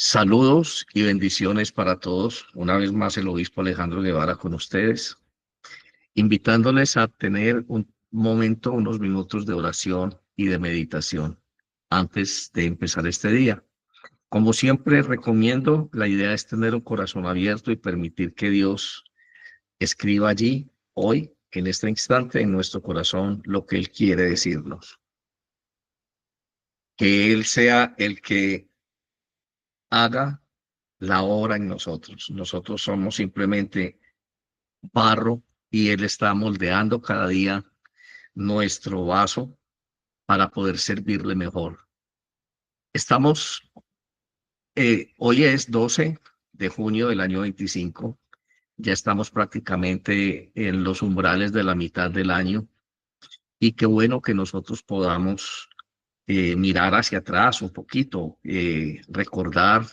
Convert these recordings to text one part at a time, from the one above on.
Saludos y bendiciones para todos. Una vez más el obispo Alejandro Guevara con ustedes, invitándoles a tener un momento, unos minutos de oración y de meditación antes de empezar este día. Como siempre recomiendo, la idea es tener un corazón abierto y permitir que Dios escriba allí, hoy, en este instante, en nuestro corazón, lo que Él quiere decirnos. Que Él sea el que haga la obra en nosotros. Nosotros somos simplemente barro y Él está moldeando cada día nuestro vaso para poder servirle mejor. Estamos, hoy es 12 de junio del año 25. Ya estamos prácticamente en los umbrales de la mitad del año y qué bueno que nosotros podamos mirar hacia atrás un poquito, recordar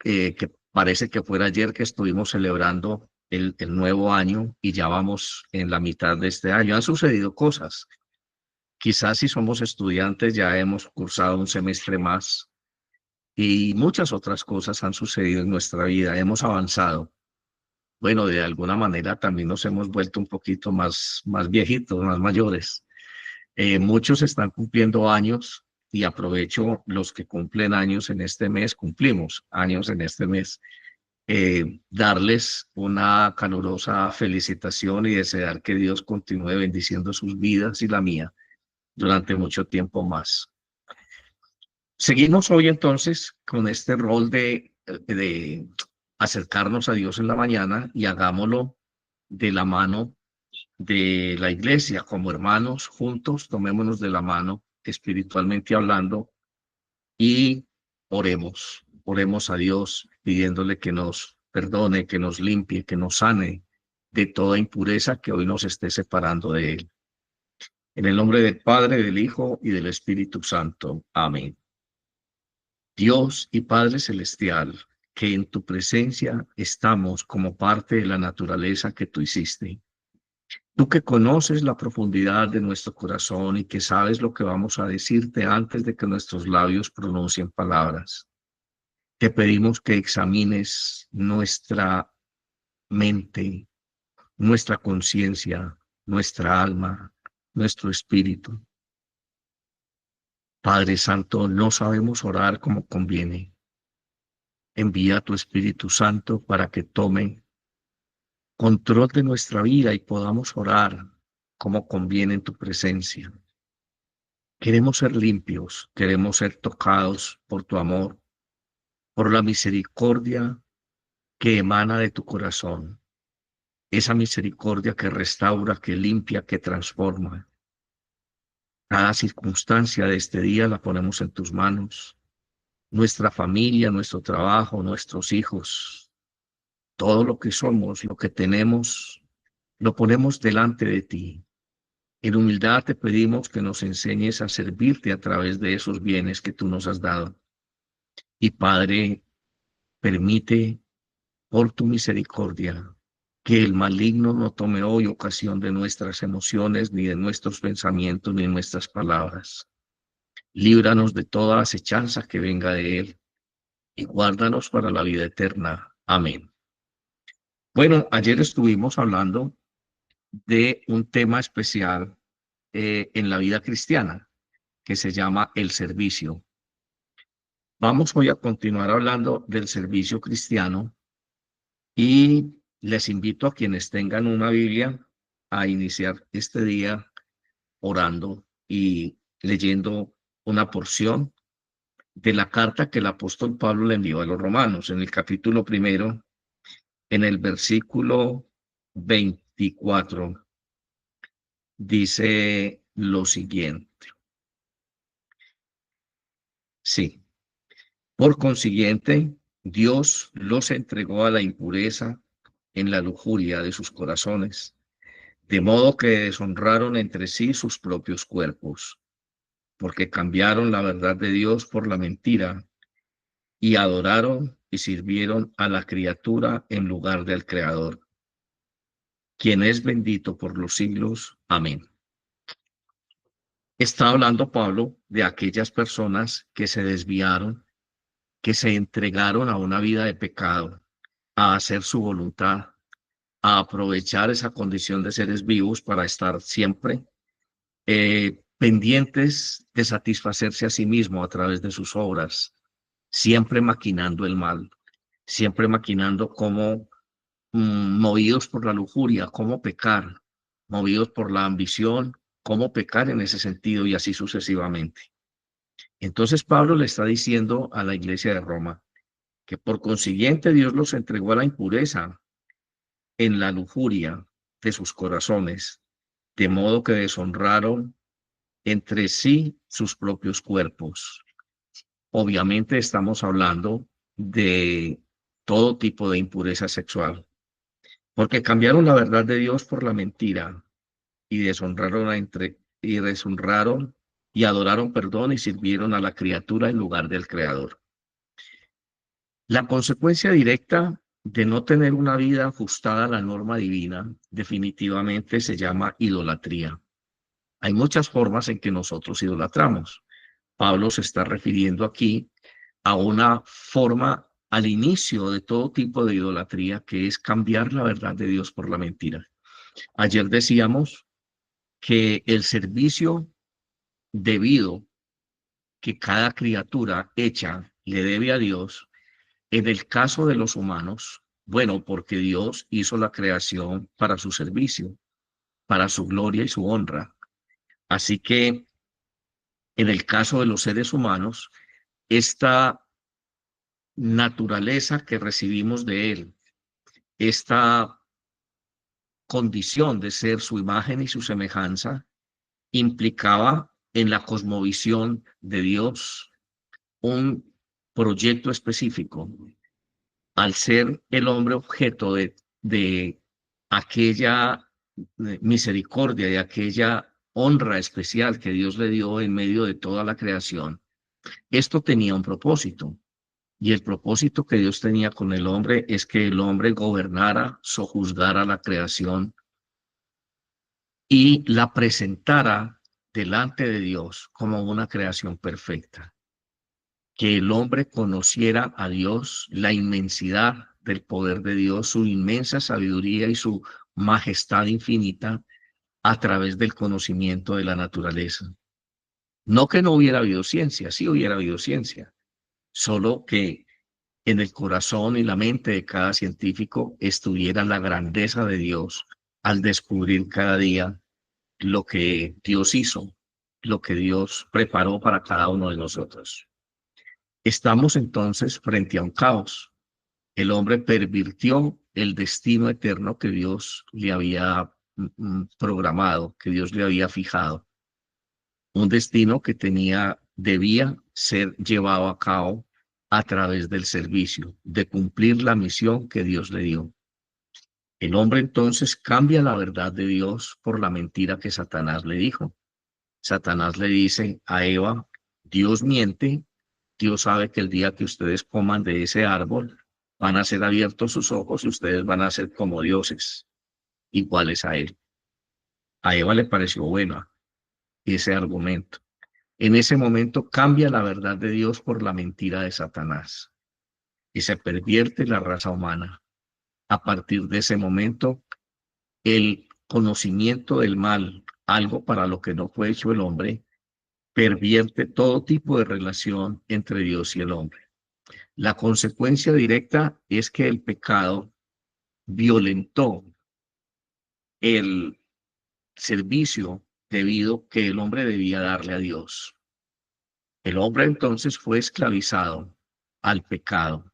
que parece que fuera ayer que estuvimos celebrando el nuevo año y ya vamos en la mitad de este año. Han sucedido cosas. Quizás si somos estudiantes ya hemos cursado un semestre más y muchas otras cosas han sucedido en nuestra vida. Hemos avanzado. Bueno, de alguna manera también nos hemos vuelto un poquito más viejitos, más mayores. Muchos están cumpliendo años y aprovecho los que cumplen años en este mes, cumplimos años en este mes. Darles una calurosa felicitación y desear que Dios continúe bendiciendo sus vidas y la mía durante mucho tiempo más. Seguimos hoy entonces con este rol de acercarnos a Dios en la mañana y hagámoslo de la mano de la iglesia, como hermanos juntos, tomémonos de la mano espiritualmente hablando y oremos a Dios pidiéndole que nos perdone, que nos limpie, que nos sane de toda impureza que hoy nos esté separando de Él. En el nombre del Padre, del Hijo y del Espíritu Santo. Amén. Dios y Padre Celestial, que en tu presencia estamos como parte de la naturaleza que tú hiciste. Tú que conoces la profundidad de nuestro corazón y que sabes lo que vamos a decirte antes de que nuestros labios pronuncien palabras. Te pedimos que examines nuestra mente, nuestra conciencia, nuestra alma, nuestro espíritu. Padre Santo, no sabemos orar como conviene. Envía a tu Espíritu Santo para que tome control de nuestra vida y podamos orar como conviene en tu presencia. Queremos ser limpios, queremos ser tocados por tu amor, por la misericordia que emana de tu corazón. Esa misericordia que restaura, que limpia, que transforma. Cada circunstancia de este día la ponemos en tus manos. Nuestra familia, nuestro trabajo, nuestros hijos, todo lo que somos, lo que tenemos, lo ponemos delante de ti. En humildad te pedimos que nos enseñes a servirte a través de esos bienes que tú nos has dado. Y Padre, permite por tu misericordia que el maligno no tome hoy ocasión de nuestras emociones, ni de nuestros pensamientos, ni de nuestras palabras. Líbranos de toda acechanza que venga de él y guárdanos para la vida eterna. Amén. Bueno, ayer estuvimos hablando de un tema especial en la vida cristiana que se llama el servicio. Vamos hoy a continuar hablando del servicio cristiano y les invito a quienes tengan una Biblia a iniciar este día orando y leyendo una porción de la carta que el apóstol Pablo le envió a los romanos en el capítulo 1, en el versículo 24, dice lo siguiente. Sí, por consiguiente, Dios los entregó a la impureza en la lujuria de sus corazones, de modo que deshonraron entre sí sus propios cuerpos, porque cambiaron la verdad de Dios por la mentira y adoraron y sirvieron a la criatura en lugar del Creador, quien es bendito por los siglos. Amén. Está hablando Pablo de aquellas personas que se desviaron, que se entregaron a una vida de pecado, a hacer su voluntad, a aprovechar esa condición de seres vivos para estar siempre pendientes de satisfacerse a sí mismo a través de sus obras, siempre maquinando el mal, siempre maquinando cómo, movidos por la lujuria, cómo pecar, movidos por la ambición, cómo pecar en ese sentido y así sucesivamente. Entonces Pablo le está diciendo a la iglesia de Roma que por consiguiente Dios los entregó a la impureza en la lujuria de sus corazones, de modo que deshonraron entre sí sus propios cuerpos. Obviamente estamos hablando de todo tipo de impureza sexual, porque cambiaron la verdad de Dios por la mentira y deshonraron y adoraron, perdón, y sirvieron a la criatura en lugar del Creador. La consecuencia directa de no tener una vida ajustada a la norma divina definitivamente se llama idolatría. Hay muchas formas en que nosotros idolatramos. Pablo se está refiriendo aquí a una forma al inicio de todo tipo de idolatría, que es cambiar la verdad de Dios por la mentira. Ayer decíamos que el servicio debido que cada criatura hecha le debe a Dios, en el caso de los humanos, bueno, porque Dios hizo la creación para su servicio, para su gloria y su honra. Así que en el caso de los seres humanos, esta naturaleza que recibimos de Él, esta condición de ser su imagen y su semejanza, implicaba en la cosmovisión de Dios un proyecto específico. Al ser el hombre objeto de aquella misericordia, de aquella honra especial que Dios le dio en medio de toda la creación, esto tenía un propósito. Y el propósito que Dios tenía con el hombre es que el hombre gobernara, sojuzgara la creación y la presentara delante de Dios como una creación perfecta. Que el hombre conociera a Dios, la inmensidad del poder de Dios, su inmensa sabiduría y su majestad infinita a través del conocimiento de la naturaleza. No que no hubiera habido ciencia, sí hubiera habido ciencia, solo que en el corazón y la mente de cada científico estuviera la grandeza de Dios al descubrir cada día lo que Dios hizo, lo que Dios preparó para cada uno de nosotros. Estamos entonces frente a un caos. El hombre pervirtió el destino eterno que Dios le había programado, que Dios le había fijado. Un destino que debía ser llevado a cabo a través del servicio, de cumplir la misión que Dios le dio. El hombre entonces cambia la verdad de Dios por la mentira que Satanás le dijo. Satanás le dice a Eva, Dios miente, Dios sabe que el día que ustedes coman de ese árbol, van a ser abiertos sus ojos y ustedes van a ser como dioses, iguales a él. A Eva le pareció bueno ese argumento. En ese momento cambia la verdad de Dios por la mentira de Satanás y se pervierte la raza humana. A partir de ese momento, el conocimiento del mal, algo para lo que no fue hecho el hombre, pervierte todo tipo de relación entre Dios y el hombre. La consecuencia directa es que el pecado violentó el servicio debido que el hombre debía darle a Dios. El hombre entonces fue esclavizado al pecado.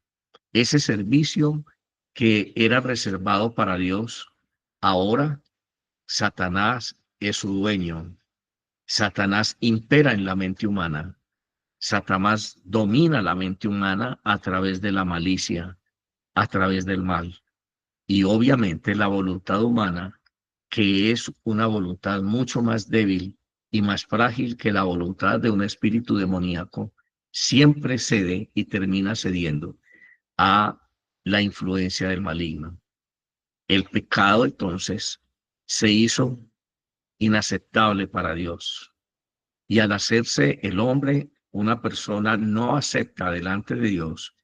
Ese servicio que era reservado para Dios, ahora Satanás es su dueño. Satanás impera en la mente humana. Satanás domina la mente humana a través de la malicia, a través del mal. Y obviamente la voluntad humana, que es una voluntad mucho más débil y más frágil que la voluntad de un espíritu demoníaco, siempre cede y termina cediendo a la influencia del maligno. El pecado entonces se hizo inaceptable para Dios. Y al hacerse el hombre una persona no acepta delante de Dios,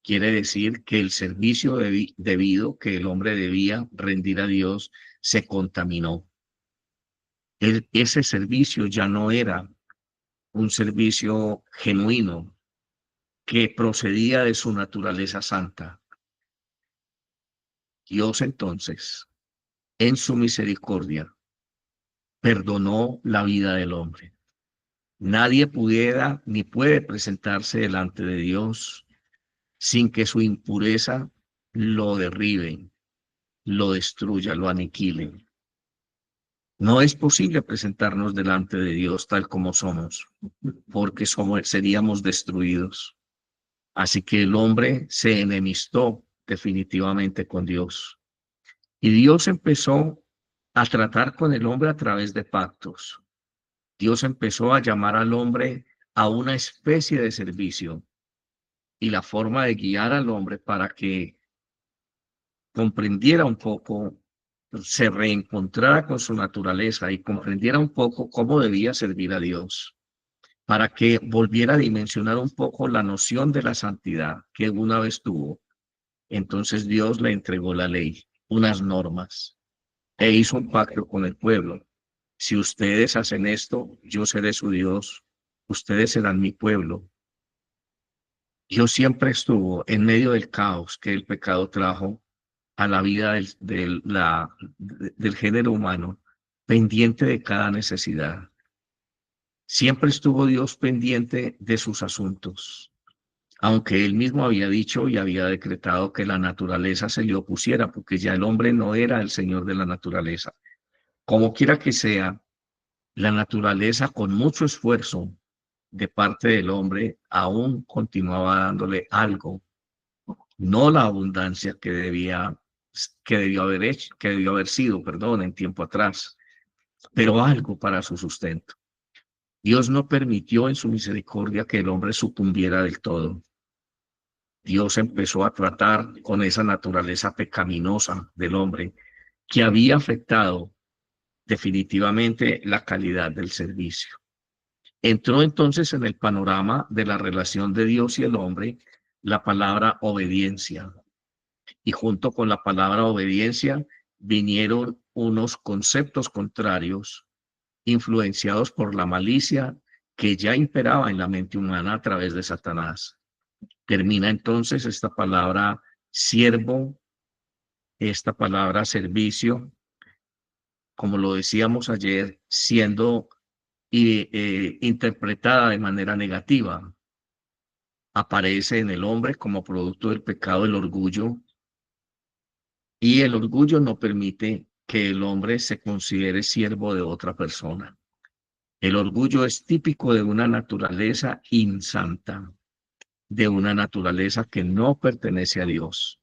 quiere decir que el servicio debido que el hombre debía rendir a Dios se contaminó. Ese servicio ya no era un servicio genuino que procedía de su naturaleza santa. Dios entonces, en su misericordia, perdonó la vida del hombre. Nadie pudiera ni puede presentarse delante de Dios sin que su impureza lo derribe, lo destruya, lo aniquile. No es posible presentarnos delante de Dios tal como somos, porque seríamos destruidos. Así que el hombre se enemistó definitivamente con Dios. Y Dios empezó a tratar con el hombre a través de pactos. Dios empezó a llamar al hombre a una especie de servicio, y la forma de guiar al hombre para que comprendiera un poco, se reencontrara con su naturaleza y comprendiera un poco cómo debía servir a Dios, para que volviera a dimensionar un poco la noción de la santidad que una vez tuvo. Entonces Dios le entregó la ley, unas normas, e hizo un pacto con el pueblo. Si ustedes hacen esto, yo seré su Dios, ustedes serán mi pueblo. Dios siempre estuvo en medio del caos que el pecado trajo a la vida del género humano, pendiente de cada necesidad. Siempre estuvo Dios pendiente de sus asuntos, aunque él mismo había dicho y había decretado que la naturaleza se le opusiera, porque ya el hombre no era el señor de la naturaleza. Como quiera que sea, la naturaleza, con mucho esfuerzo de parte del hombre, aún continuaba dándole algo, no la abundancia que debió haber sido, perdón, en tiempo atrás, pero algo para su sustento. Dios no permitió en su misericordia que el hombre sucumbiera del todo. Dios empezó a tratar con esa naturaleza pecaminosa del hombre que había afectado definitivamente la calidad del servicio. Entró entonces en el panorama de la relación de Dios y el hombre la palabra obediencia. Y junto con la palabra obediencia vinieron unos conceptos contrarios influenciados por la malicia que ya imperaba en la mente humana a través de Satanás. Termina entonces esta palabra siervo, esta palabra servicio, como lo decíamos ayer, siendo interpretada de manera negativa. Aparece en el hombre como producto del pecado el orgullo, y el orgullo no permite que el hombre se considere siervo de otra persona. El orgullo es típico de una naturaleza insanta, de una naturaleza que no pertenece a Dios.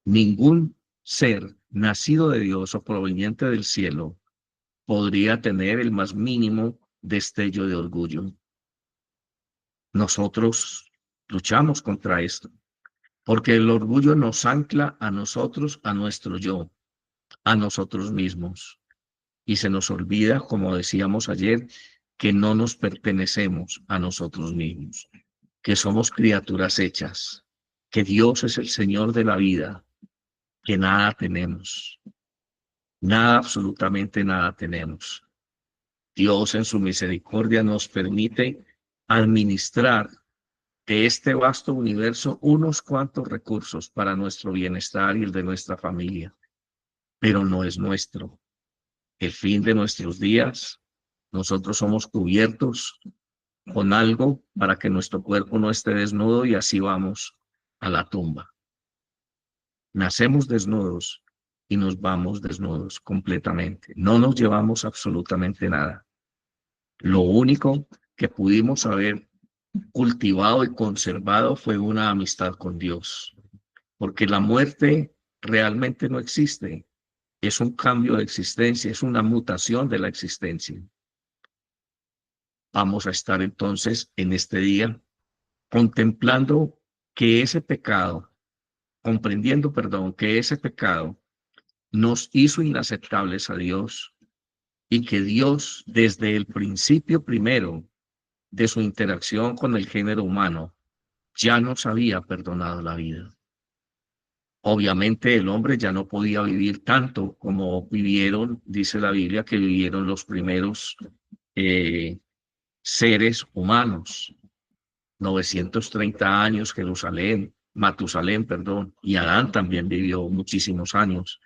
Ningún ser nacido de Dios o proveniente del cielo podría tener el más mínimo destello de orgullo. Nosotros luchamos contra esto, porque el orgullo nos ancla a nosotros, a nuestro yo, a nosotros mismos. Y se nos olvida, como decíamos ayer, que no nos pertenecemos a nosotros mismos, que somos criaturas hechas, que Dios es el Señor de la vida, que nada tenemos, nada, absolutamente nada tenemos. Dios en su misericordia nos permite administrar de este vasto universo unos cuantos recursos para nuestro bienestar y el de nuestra familia, pero no es nuestro. El fin de nuestros días, nosotros somos cubiertos con algo para que nuestro cuerpo no esté desnudo, y así vamos a la tumba. Nacemos desnudos y nos vamos desnudos completamente. No nos llevamos absolutamente nada. Lo único que pudimos haber cultivado y conservado fue una amistad con Dios, porque la muerte realmente no existe. Es un cambio de existencia, es una mutación de la existencia. Vamos a estar entonces en este día contemplando que ese pecado, comprendiendo, perdón, que ese pecado nos hizo inaceptables a Dios, y que Dios desde el principio primero de su interacción con el género humano, ya nos había perdonado la vida. Obviamente el hombre ya no podía vivir tanto como vivieron, dice la Biblia, que vivieron los primeros eh, seres humanos. 930 años Matusalén, perdón, y Adán también vivió muchísimos años.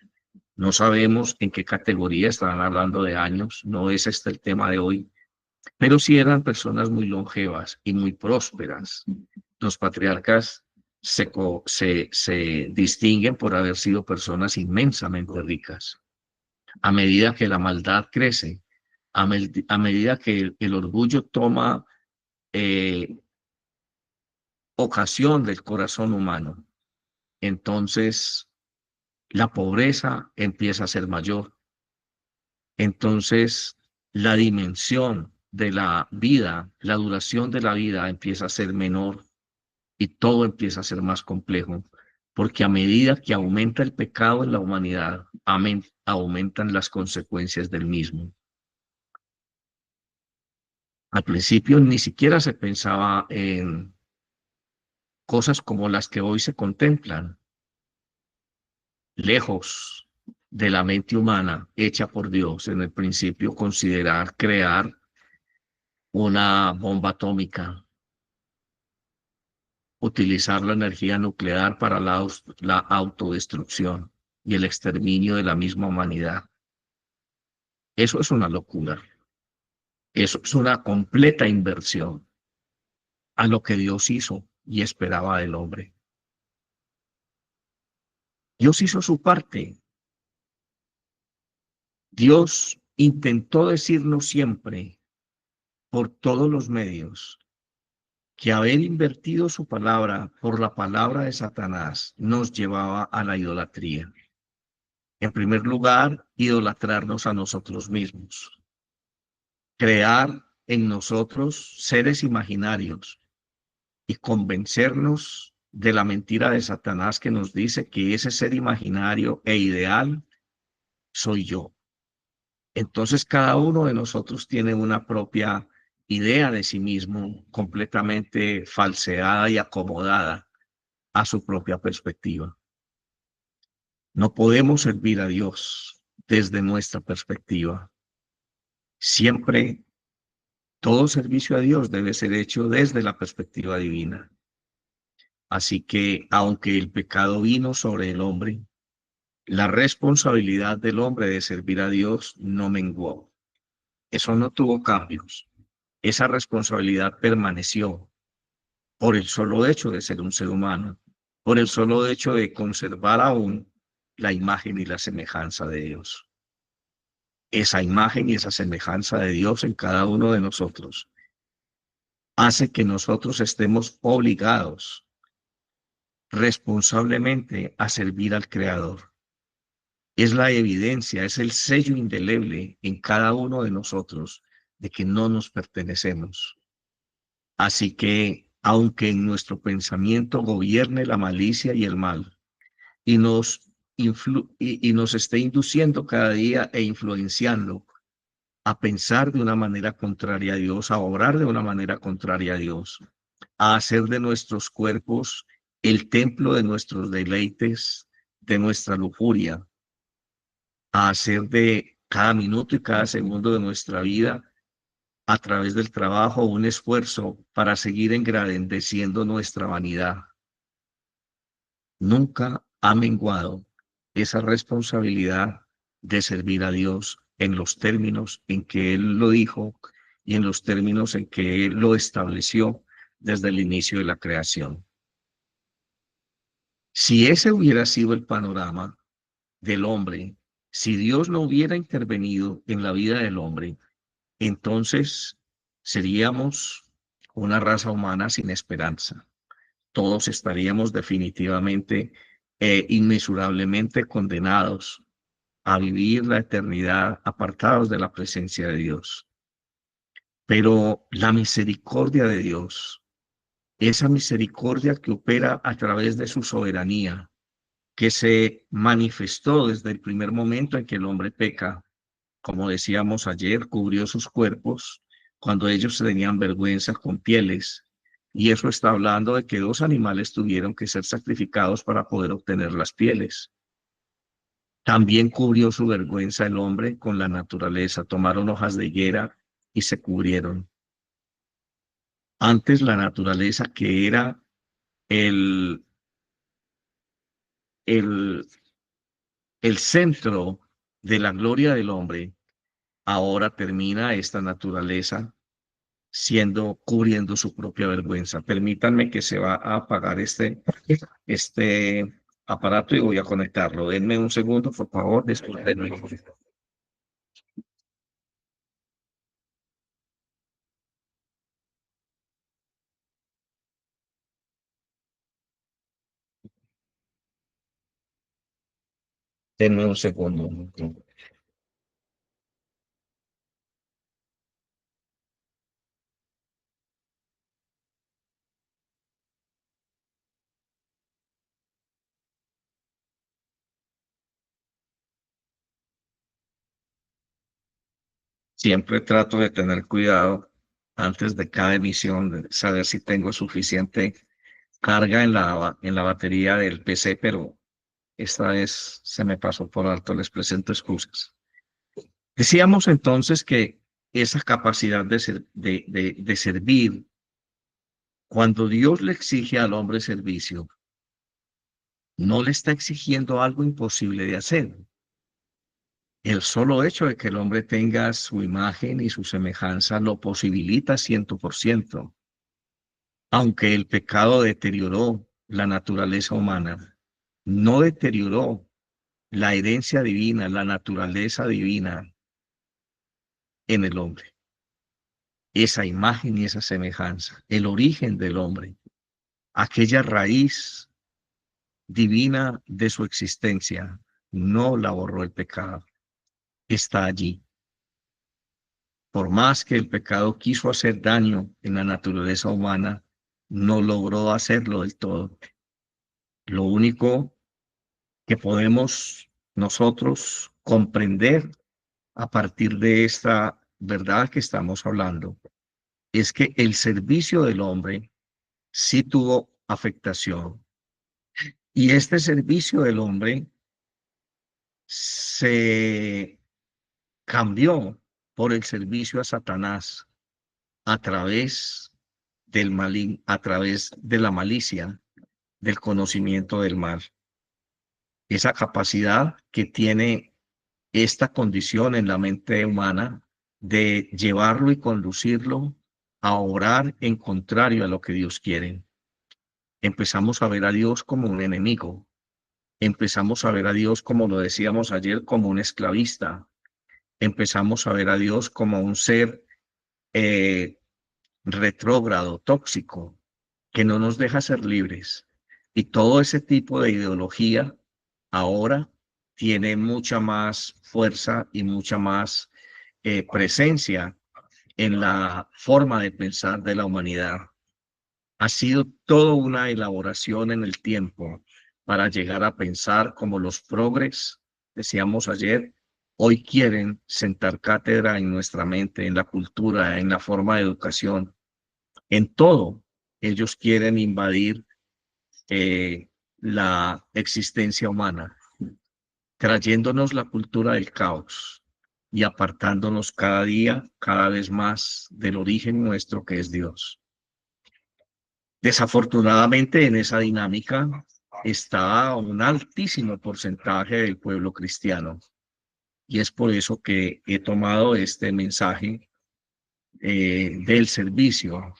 No sabemos en qué categoría estaban hablando de años, no es este el tema de hoy, pero sí eran personas muy longevas y muy prósperas. Los patriarcas se distinguen por haber sido personas inmensamente ricas. A medida que la maldad crece, a medida que el orgullo toma eh, ocasión del corazón humano, entonces la pobreza empieza a ser mayor. Entonces la dimensión de la vida, la duración de la vida empieza a ser menor y todo empieza a ser más complejo, porque a medida que aumenta el pecado en la humanidad, aumentan las consecuencias del mismo. Al principio ni siquiera se pensaba en cosas como las que hoy se contemplan, lejos de la mente humana hecha por Dios en el principio, considerar crear una bomba atómica, utilizar la energía nuclear para la autodestrucción y el exterminio de la misma humanidad. Eso es una locura. Eso es una completa inversión a lo que Dios hizo y esperaba del hombre. Dios hizo su parte. Dios intentó decirnos siempre, por todos los medios, que haber invertido su palabra por la palabra de Satanás nos llevaba a la idolatría. En primer lugar, idolatrarnos a nosotros mismos, crear en nosotros seres imaginarios y convencernos de la mentira de Satanás que nos dice que ese ser imaginario e ideal soy yo. Entonces cada uno de nosotros tiene una propia idea de sí mismo completamente falseada y acomodada a su propia perspectiva. No podemos servir a Dios desde nuestra perspectiva. Siempre todo servicio a Dios debe ser hecho desde la perspectiva divina. Así que aunque el pecado vino sobre el hombre, la responsabilidad del hombre de servir a Dios no menguó. Eso no tuvo cambios. Esa responsabilidad permaneció por el solo hecho de ser un ser humano, por el solo hecho de conservar aún la imagen y la semejanza de Dios. Esa imagen y esa semejanza de Dios en cada uno de nosotros hace que nosotros estemos obligados responsablemente a servir al Creador. Es la evidencia, es el sello indeleble en cada uno de nosotros de que no nos pertenecemos. Así que, aunque en nuestro pensamiento gobierne la malicia y el mal, y y nos esté induciendo cada día e influenciando a pensar de una manera contraria a Dios, a obrar de una manera contraria a Dios, a hacer de nuestros cuerpos el templo de nuestros deleites, de nuestra lujuria, a hacer de cada minuto y cada segundo de nuestra vida a través del trabajo un esfuerzo para seguir engrandeciendo nuestra vanidad. Nunca ha menguado esa responsabilidad de servir a Dios en los términos en que Él lo dijo y en los términos en que Él lo estableció desde el inicio de la creación. Si ese hubiera sido el panorama del hombre, si Dios no hubiera intervenido en la vida del hombre, entonces seríamos una raza humana sin esperanza. Todos estaríamos definitivamente inmesurablemente condenados a vivir la eternidad apartados de la presencia de Dios. Pero la misericordia de Dios, esa misericordia que opera a través de su soberanía, que se manifestó desde el primer momento en que el hombre peca, como decíamos ayer, cubrió sus cuerpos cuando ellos tenían vergüenza con pieles. Y eso está hablando de que dos animales tuvieron que ser sacrificados para poder obtener las pieles. También cubrió su vergüenza el hombre con la naturaleza. Tomaron hojas de higuera y se cubrieron. Antes la naturaleza, que era el, el, el centro de la gloria del hombre, ahora termina esta naturaleza cubriendo su propia vergüenza. Permítanme que se va a apagar este aparato y voy a conectarlo. Denme un segundo, por favor, discúlpenme. Denme un segundo. Siempre trato de tener cuidado antes de cada emisión, de saber si tengo suficiente carga en la batería del PC, pero esta vez se me pasó por alto, les presento excusas. Decíamos entonces que esa capacidad de servir, cuando Dios le exige al hombre servicio, no le está exigiendo algo imposible de hacer. El solo hecho de que el hombre tenga su imagen y su semejanza lo posibilita 100%. Aunque el pecado deterioró la naturaleza humana, no deterioró la herencia divina, la naturaleza divina en el hombre. Esa imagen y esa semejanza, el origen del hombre, aquella raíz divina de su existencia, no la borró el pecado, está allí. Por más que el pecado quiso hacer daño en la naturaleza humana, no logró hacerlo del todo. Lo único que podemos nosotros comprender a partir de esta verdad que estamos hablando es que el servicio del hombre sí tuvo afectación, y este servicio del hombre se cambió por el servicio a Satanás a través a través de la malicia, del conocimiento del mal. Esa capacidad que tiene esta condición en la mente humana de llevarlo y conducirlo a orar en contrario a lo que Dios quiere. Empezamos a ver a Dios como un enemigo. Empezamos a ver a Dios, como lo decíamos ayer, como un esclavista. Empezamos a ver a Dios como un ser eh, retrógrado, tóxico, que no nos deja ser libres. Y todo ese tipo de ideología ahora tiene mucha más fuerza y mucha más presencia en la forma de pensar de la humanidad. Ha sido toda una elaboración en el tiempo para llegar a pensar como los progres, decíamos ayer, hoy quieren sentar cátedra en nuestra mente, en la cultura, en la forma de educación, en todo. Ellos quieren invadir la existencia humana, trayéndonos la cultura del caos y apartándonos cada día, cada vez más del origen nuestro que es Dios. Desafortunadamente, en esa dinámica está un altísimo porcentaje del pueblo cristiano, y es por eso que he tomado este mensaje del servicio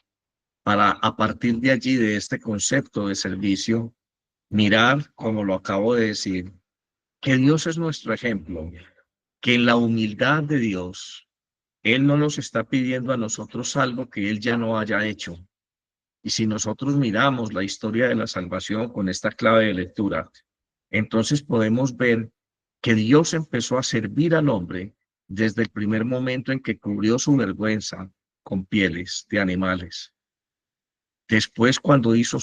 para, a partir de allí, de este concepto de servicio, mirar, como lo acabo de decir, que Dios es nuestro ejemplo, que en la humildad de Dios, Él no nos está pidiendo a nosotros algo que Él ya no haya hecho. Y si nosotros miramos la historia de la salvación con esta clave de lectura, entonces podemos ver que Dios empezó a servir al hombre desde el primer momento en que cubrió su vergüenza con pieles de animales. Después, cuando hizo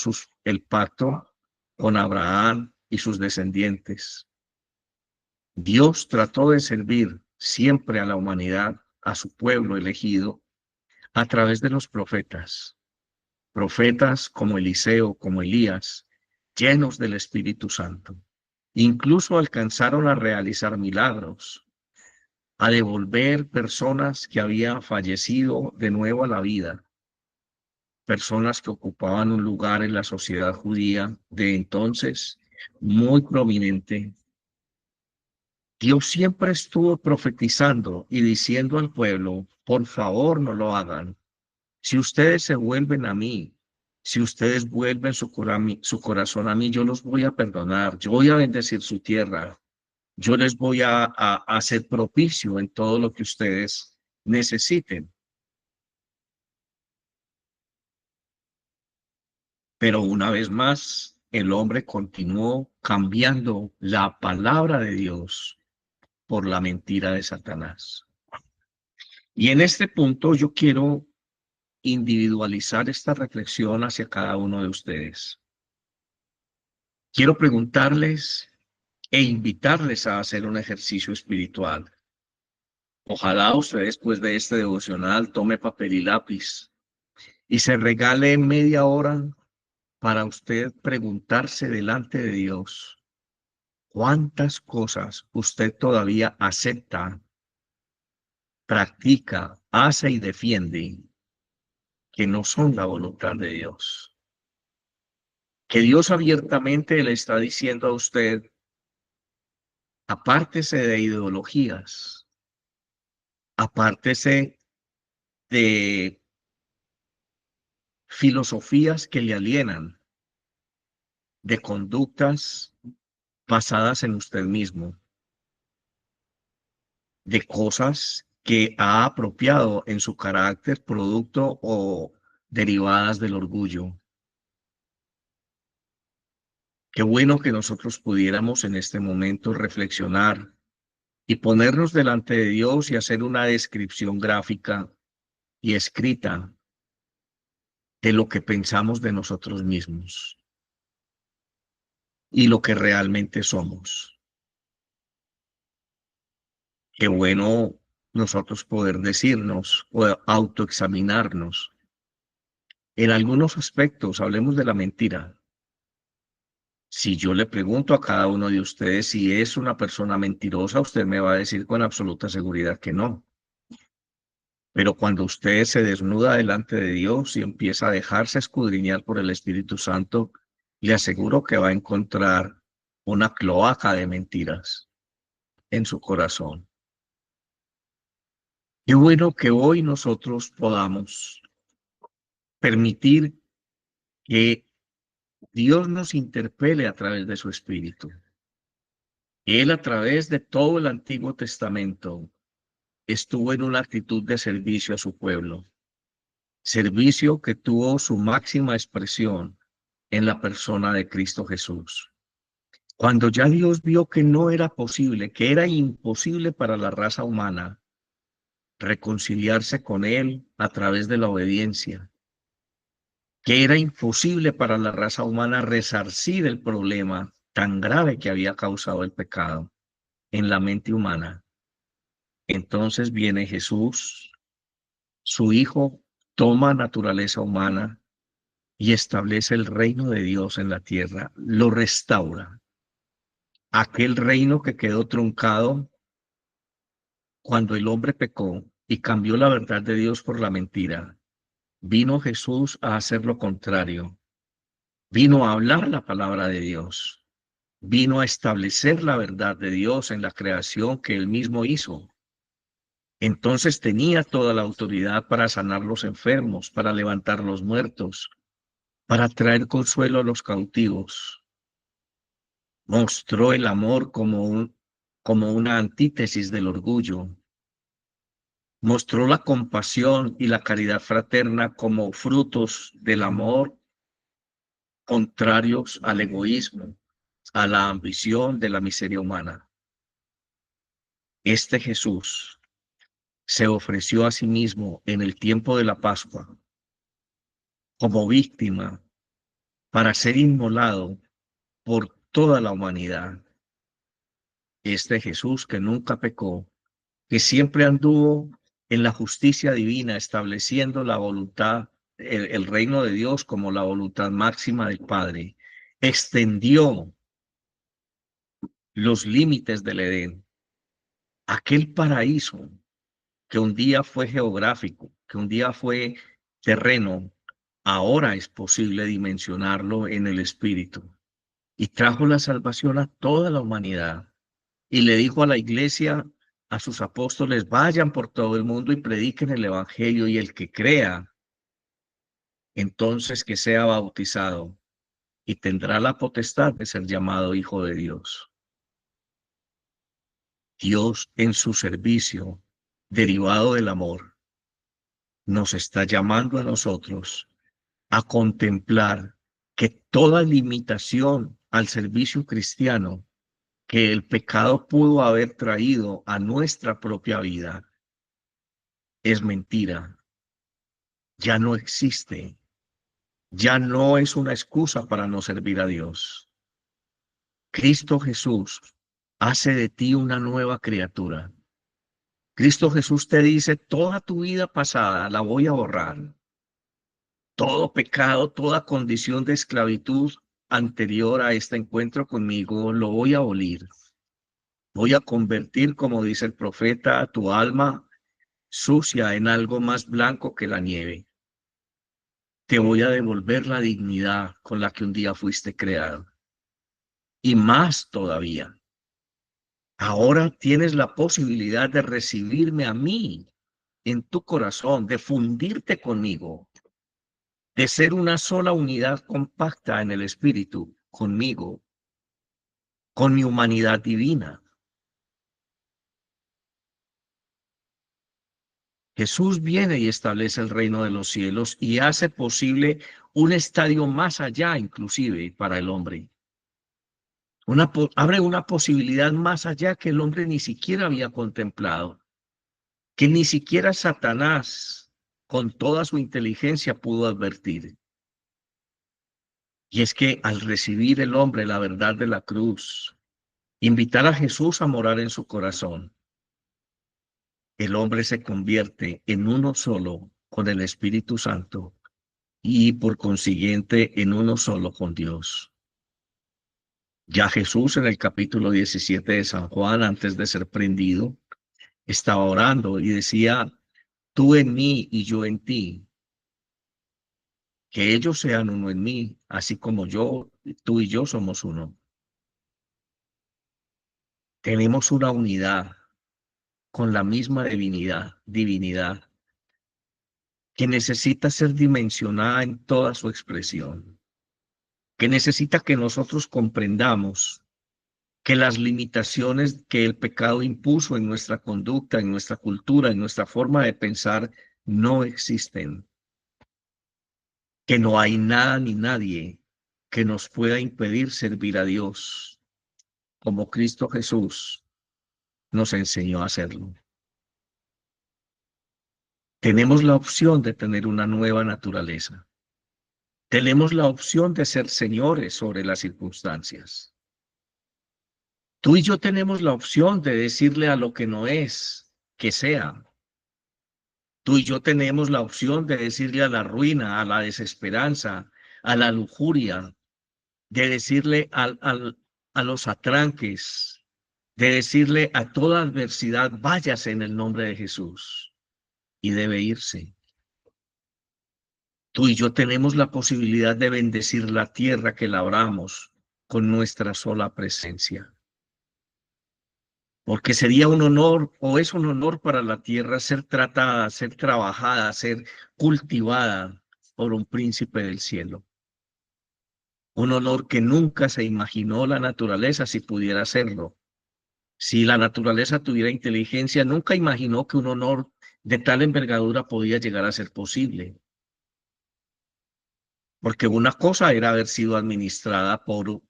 el pacto con Abraham y sus descendientes, Dios trató de servir siempre a la humanidad, a su pueblo elegido, a través de los profetas, profetas como Eliseo, como Elías, llenos del Espíritu Santo. Incluso alcanzaron a realizar milagros, a devolver personas que habían fallecido de nuevo a la vida, personas que ocupaban un lugar en la sociedad judía de entonces muy prominente. Dios siempre estuvo profetizando y diciendo al pueblo, por favor no lo hagan. Si ustedes se vuelven a mí, si ustedes vuelven su corazón a mí, yo los voy a perdonar, yo voy a bendecir su tierra, yo les voy a hacer propicio en todo lo que ustedes necesiten. Pero una vez más, el hombre continuó cambiando la palabra de Dios por la mentira de Satanás. Y en este punto yo quiero individualizar esta reflexión hacia cada uno de ustedes. Quiero preguntarles e invitarles a hacer un ejercicio espiritual. Ojalá usted después de este devocional tome papel y lápiz y se regale media hora para usted preguntarse delante de Dios cuántas cosas usted todavía acepta, practica, hace y defiende que no son la voluntad de Dios. Que Dios abiertamente le está diciendo a usted, apártese de ideologías, apártese de filosofías que le alienan, de conductas basadas en usted mismo, de cosas que ha apropiado en su carácter, producto o derivadas del orgullo. Qué bueno que nosotros pudiéramos en este momento reflexionar y ponernos delante de Dios y hacer una descripción gráfica y escrita de lo que pensamos de nosotros mismos y lo que realmente somos. Qué bueno nosotros poder decirnos o autoexaminarnos. En algunos aspectos, hablemos de la mentira. Si yo le pregunto a cada uno de ustedes si es una persona mentirosa, usted me va a decir con absoluta seguridad que no. Pero cuando usted se desnuda delante de Dios y empieza a dejarse escudriñar por el Espíritu Santo, le aseguro que va a encontrar una cloaca de mentiras en su corazón. Qué bueno que hoy nosotros podamos permitir que Dios nos interpele a través de su Espíritu. Él a través de todo el Antiguo Testamento estuvo en una actitud de servicio a su pueblo, servicio que tuvo su máxima expresión en la persona de Cristo Jesús. Cuando ya Dios vio que no era posible, que era imposible para la raza humana reconciliarse con Él a través de la obediencia, que era imposible para la raza humana resarcir el problema tan grave que había causado el pecado en la mente humana. Entonces viene Jesús, su Hijo, toma naturaleza humana y establece el reino de Dios en la tierra, lo restaura. Aquel reino que quedó truncado cuando el hombre pecó y cambió la verdad de Dios por la mentira, vino Jesús a hacer lo contrario. Vino a hablar la palabra de Dios. Vino a establecer la verdad de Dios en la creación que él mismo hizo. Entonces tenía toda la autoridad para sanar los enfermos, para levantar los muertos, para traer consuelo a los cautivos. Mostró el amor como una antítesis del orgullo. Mostró la compasión y la caridad fraterna como frutos del amor contrarios al egoísmo, a la ambición de la miseria humana. Este Jesús se ofreció a sí mismo en el tiempo de la Pascua como víctima para ser inmolado por toda la humanidad. Este Jesús que nunca pecó, que siempre anduvo en la justicia divina, estableciendo la voluntad, el reino de Dios como la voluntad máxima del Padre, extendió los límites del Edén, aquel paraíso que un día fue geográfico, que un día fue terreno, ahora es posible dimensionarlo en el espíritu. Y trajo la salvación a toda la humanidad. Y le dijo a la iglesia, a sus apóstoles, vayan por todo el mundo y prediquen el evangelio, y el que crea, entonces que sea bautizado y tendrá la potestad de ser llamado hijo de Dios. Dios en su servicio, derivado del amor, nos está llamando a nosotros a contemplar que toda limitación al servicio cristiano que el pecado pudo haber traído a nuestra propia vida es mentira, ya no existe, ya no es una excusa para no servir a Dios. Cristo Jesús hace de ti una nueva criatura. Cristo Jesús te dice, toda tu vida pasada la voy a borrar. Todo pecado, toda condición de esclavitud anterior a este encuentro conmigo, lo voy a abolir. Voy a convertir, como dice el profeta, a tu alma sucia en algo más blanco que la nieve. Te voy a devolver la dignidad con la que un día fuiste creado. Y más todavía, ahora tienes la posibilidad de recibirme a mí en tu corazón, de fundirte conmigo, de ser una sola unidad compacta en el espíritu, conmigo, con mi humanidad divina. Jesús viene y establece el reino de los cielos y hace posible un estadio más allá, inclusive, para el hombre. Abre una posibilidad más allá que el hombre ni siquiera había contemplado, que ni siquiera Satanás, con toda su inteligencia, pudo advertir. Y es que al recibir el hombre la verdad de la cruz, invitar a Jesús a morar en su corazón, el hombre se convierte en uno solo con el Espíritu Santo y por consiguiente en uno solo con Dios. Ya Jesús en el capítulo 17 de San Juan, antes de ser prendido, estaba orando y decía, tú en mí y yo en ti, que ellos sean uno en mí, así como yo, tú y yo somos uno. Tenemos una unidad con la misma divinidad que necesita ser dimensionada en toda su expresión, que necesita que nosotros comprendamos que las limitaciones que el pecado impuso en nuestra conducta, en nuestra cultura, en nuestra forma de pensar, no existen, que no hay nada ni nadie que nos pueda impedir servir a Dios, como Cristo Jesús nos enseñó a hacerlo. Tenemos la opción de tener una nueva naturaleza. Tenemos la opción de ser señores sobre las circunstancias. Tú y yo tenemos la opción de decirle a lo que no es que sea. Tú y yo tenemos la opción de decirle a la ruina, a la desesperanza, a la lujuria, de decirle a los atranques, de decirle a toda adversidad, váyase en el nombre de Jesús, y debe irse. Tú y yo tenemos la posibilidad de bendecir la tierra que labramos con nuestra sola presencia. Porque sería un honor, o es un honor para la tierra ser tratada, ser trabajada, ser cultivada por un príncipe del cielo. Un honor que nunca se imaginó la naturaleza si pudiera hacerlo. Si la naturaleza tuviera inteligencia, nunca imaginó que un honor de tal envergadura podía llegar a ser posible. Porque una cosa era haber sido administrada por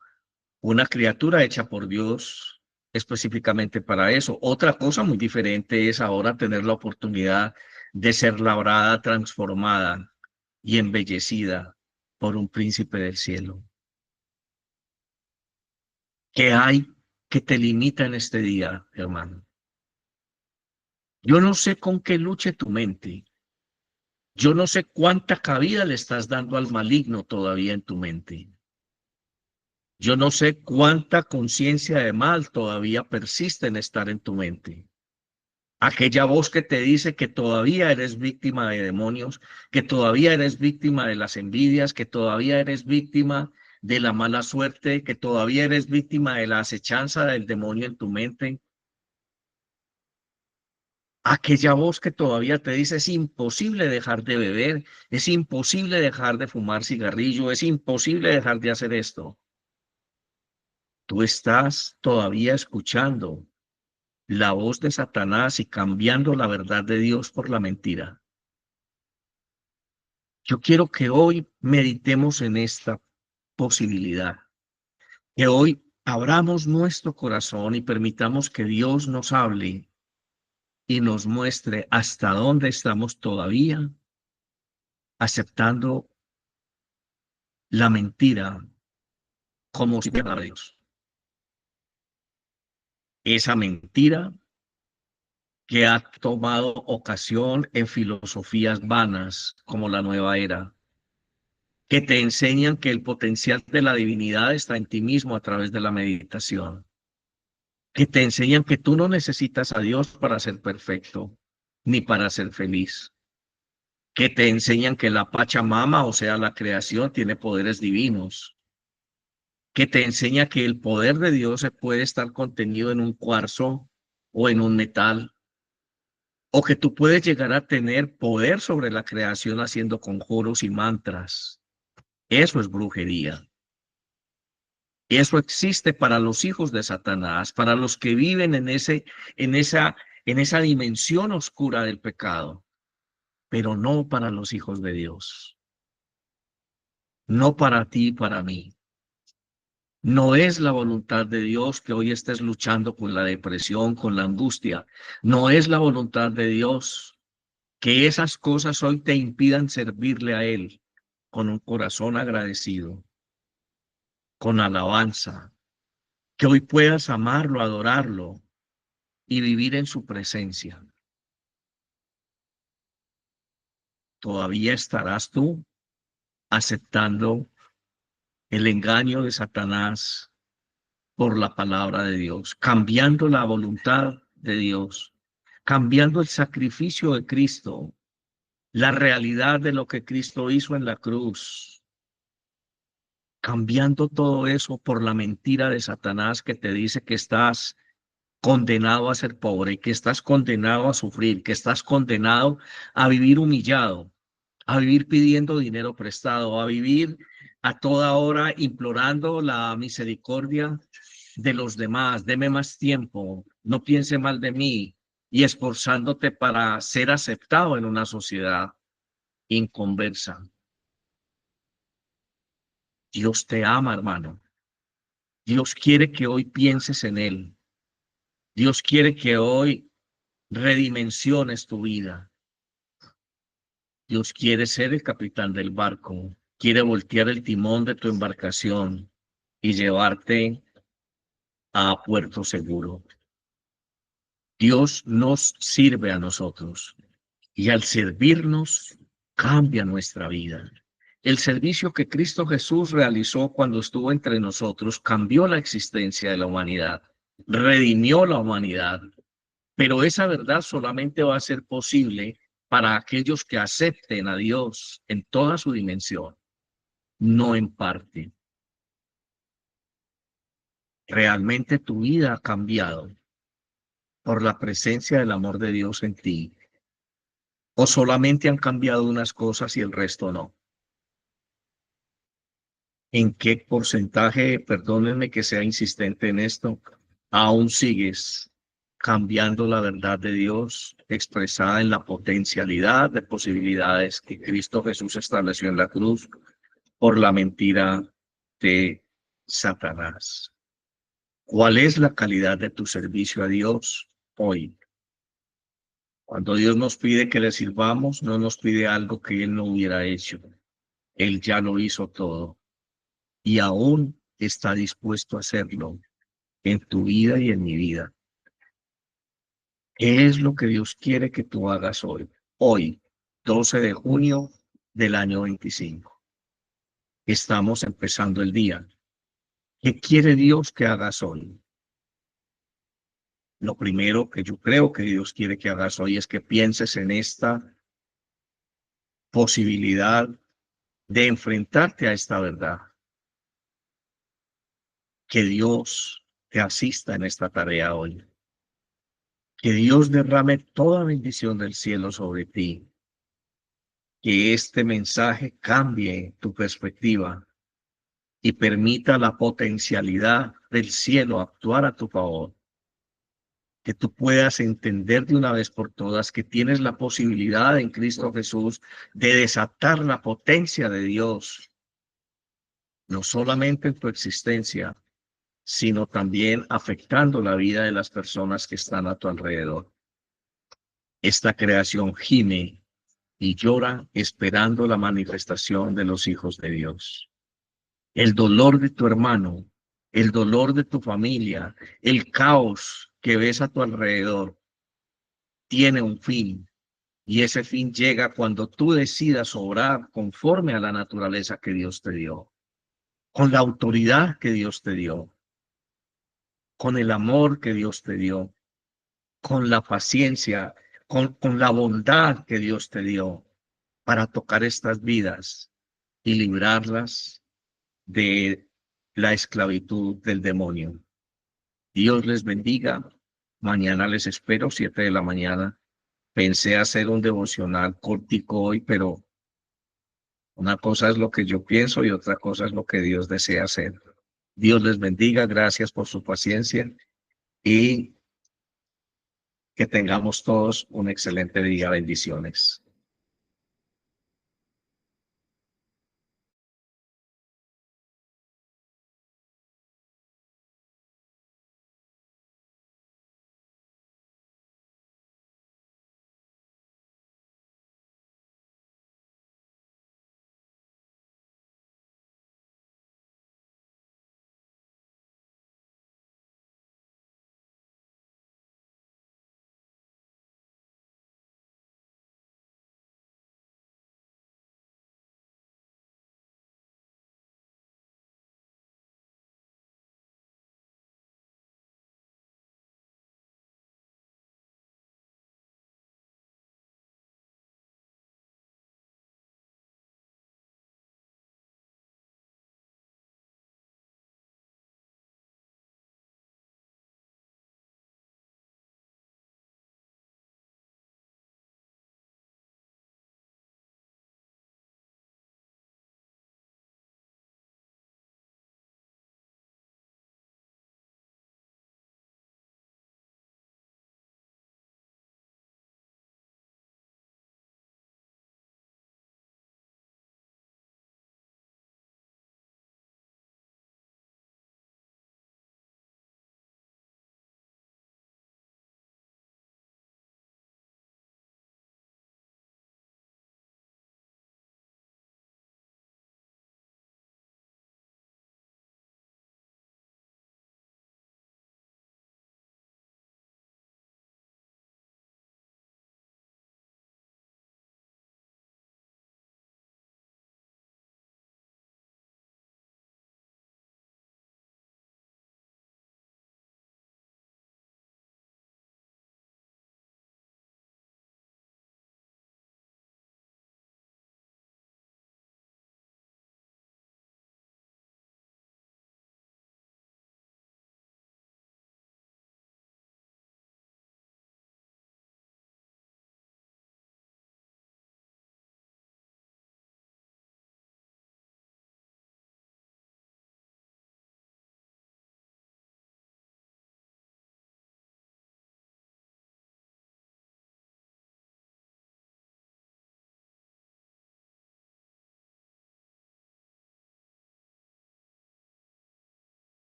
una criatura hecha por Dios específicamente para eso. Otra cosa muy diferente es ahora tener la oportunidad de ser labrada, transformada y embellecida por un príncipe del cielo. ¿Qué hay que te limita en este día, hermano? Yo no sé con qué luche tu mente. Yo no sé cuánta cabida le estás dando al maligno todavía en tu mente. Yo no sé cuánta conciencia de mal todavía persiste en estar en tu mente. Aquella voz que te dice que todavía eres víctima de demonios, que todavía eres víctima de las envidias, que todavía eres víctima de la mala suerte, que todavía eres víctima de la acechanza del demonio en tu mente. Aquella voz que todavía te dice es imposible dejar de beber, es imposible dejar de fumar cigarrillo, es imposible dejar de hacer esto. Tú estás todavía escuchando la voz de Satanás y cambiando la verdad de Dios por la mentira. Yo quiero que hoy meditemos en esta posibilidad, que hoy abramos nuestro corazón y permitamos que Dios nos hable y nos muestre hasta dónde estamos todavía aceptando la mentira como si fuera Dios. Esa mentira que ha tomado ocasión en filosofías vanas como la nueva era, que te enseñan que el potencial de la divinidad está en ti mismo a través de la meditación, que te enseñan que tú no necesitas a Dios para ser perfecto, ni para ser feliz, que te enseñan que la Pachamama, o sea, la creación, tiene poderes divinos, que te enseña que el poder de Dios se puede estar contenido en un cuarzo o en un metal, o que tú puedes llegar a tener poder sobre la creación haciendo conjuros y mantras. Eso es brujería. Eso existe para los hijos de Satanás, para los que viven en esa, en esa dimensión oscura del pecado, pero no para los hijos de Dios, no para ti y para mí. No es la voluntad de Dios que hoy estés luchando con la depresión, con la angustia. No es la voluntad de Dios que esas cosas hoy te impidan servirle a Él con un corazón agradecido, con alabanza, que hoy puedas amarlo, adorarlo y vivir en su presencia. Todavía estarás tú aceptando el engaño de Satanás por la palabra de Dios, cambiando la voluntad de Dios, cambiando el sacrificio de Cristo, la realidad de lo que Cristo hizo en la cruz, cambiando todo eso por la mentira de Satanás que te dice que estás condenado a ser pobre, que estás condenado a sufrir, que estás condenado a vivir humillado, a vivir pidiendo dinero prestado, a vivir a toda hora implorando la misericordia de los demás. Deme más tiempo, no piense mal de mí y esforzándote para ser aceptado en una sociedad inconversa. Dios te ama, hermano. Dios quiere que hoy pienses en Él. Dios quiere que hoy redimensiones tu vida. Dios quiere ser el capitán del barco, quiere voltear el timón de tu embarcación y llevarte a puerto seguro. Dios nos sirve a nosotros y al servirnos cambia nuestra vida. El servicio que Cristo Jesús realizó cuando estuvo entre nosotros cambió la existencia de la humanidad, redimió la humanidad, pero esa verdad solamente va a ser posible para aquellos que acepten a Dios en toda su dimensión, no en parte. Realmente tu vida ha cambiado por la presencia del amor de Dios en ti, o solamente han cambiado unas cosas y el resto no. ¿En qué porcentaje, perdónenme que sea insistente en esto, aún sigues cambiando la verdad de Dios expresada en la potencialidad de posibilidades que Cristo Jesús estableció en la cruz por la mentira de Satanás? ¿Cuál es la calidad de tu servicio a Dios hoy? Cuando Dios nos pide que le sirvamos, no nos pide algo que Él no hubiera hecho. Él ya lo hizo todo y aún está dispuesto a hacerlo en tu vida y en mi vida. ¿Qué es lo que Dios quiere que tú hagas hoy? Hoy, 12 de junio del año 25. Estamos empezando el día. ¿Qué quiere Dios que hagas hoy? Lo primero que yo creo que Dios quiere que hagas hoy es que pienses en esta posibilidad de enfrentarte a esta verdad. Que Dios te asista en esta tarea hoy. Que Dios derrame toda bendición del cielo sobre ti. Que este mensaje cambie tu perspectiva y permita la potencialidad del cielo actuar a tu favor. Que tú puedas entender de una vez por todas que tienes la posibilidad en Cristo Jesús de desatar la potencia de Dios, no solamente en tu existencia, sino también afectando la vida de las personas que están a tu alrededor. Esta creación gime y llora esperando la manifestación de los hijos de Dios. El dolor de tu hermano, el dolor de tu familia, el caos que ves a tu alrededor, tiene un fin. Y ese fin llega cuando tú decidas obrar conforme a la naturaleza que Dios te dio, con la autoridad que Dios te dio, con el amor que Dios te dio, con la paciencia, con la bondad que Dios te dio para tocar estas vidas y librarlas de la esclavitud del demonio. Dios les bendiga. Mañana les espero, 7 de la mañana. Pensé hacer un devocional cortico hoy, pero una cosa es lo que yo pienso y otra cosa es lo que Dios desea hacer. Dios les bendiga. Gracias por su paciencia y que tengamos todos un excelente día. Bendiciones.